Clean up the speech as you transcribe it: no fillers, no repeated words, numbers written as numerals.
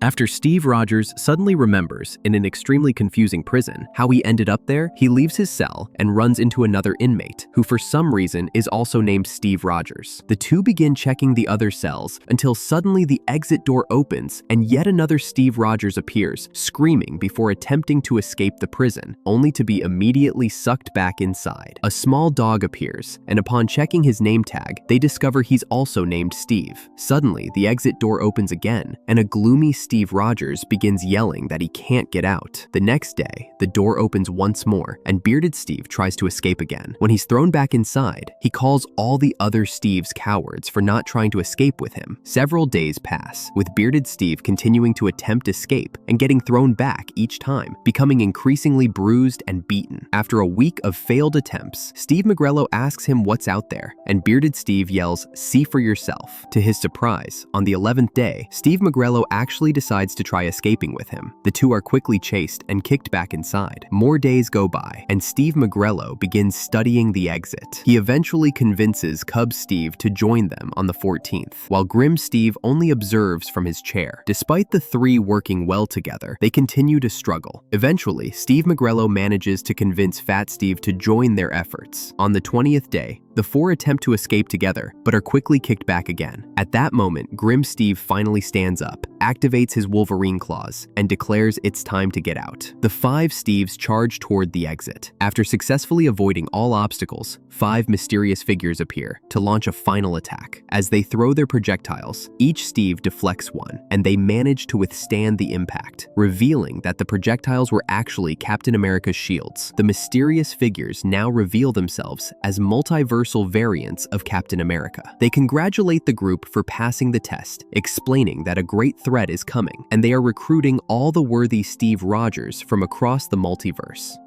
After Steve Rogers suddenly remembers, in an extremely confusing prison, how he ended up there, he leaves his cell and runs into another inmate, who for some reason is also named Steve Rogers. The two begin checking the other cells until suddenly the exit door opens and yet another Steve Rogers appears, screaming before attempting to escape the prison, only to be immediately sucked back inside. A small dog appears, and upon checking his name tag, they discover he's also named Steve. Suddenly, the exit door opens again, and a gloomy Steve Rogers begins yelling that he can't get out. The next day, the door opens once more, and Bearded Steve tries to escape again. When he's thrown back inside, he calls all the other Steves cowards for not trying to escape with him. Several days pass, with Bearded Steve continuing to attempt escape and getting thrown back each time, becoming increasingly bruised and beaten. After a week of failed attempts, Steve Magrello asks him what's out there, and Bearded Steve yells, "See for yourself." To his surprise, on the 11th day, Steve Magrello actually decides to try escaping with him. The two are quickly chased and kicked back inside. More days go by, and Steve Magrello begins studying the exit. He eventually convinces Cub Steve to join them on the 14th, while Grim Steve only observes from his chair. Despite the three working well together, they continue to struggle. Eventually, Steve Magrello manages to convince Fat Steve to join their efforts. On the 20th day, the four attempt to escape together, but are quickly kicked back again. At that moment, Grim Steve finally stands up, activates his Wolverine claws, and declares it's time to get out. The five Steves charge toward the exit. After successfully avoiding all obstacles, five mysterious figures appear to launch a final attack. As they throw their projectiles, each Steve deflects one, and they manage to withstand the impact, revealing that the projectiles were actually Captain America's shields. The mysterious figures now reveal themselves as multiversal variants of Captain America. They congratulate the group for passing the test, explaining that a great threat is coming, and they are recruiting all the worthy Steve Rogers from across the multiverse.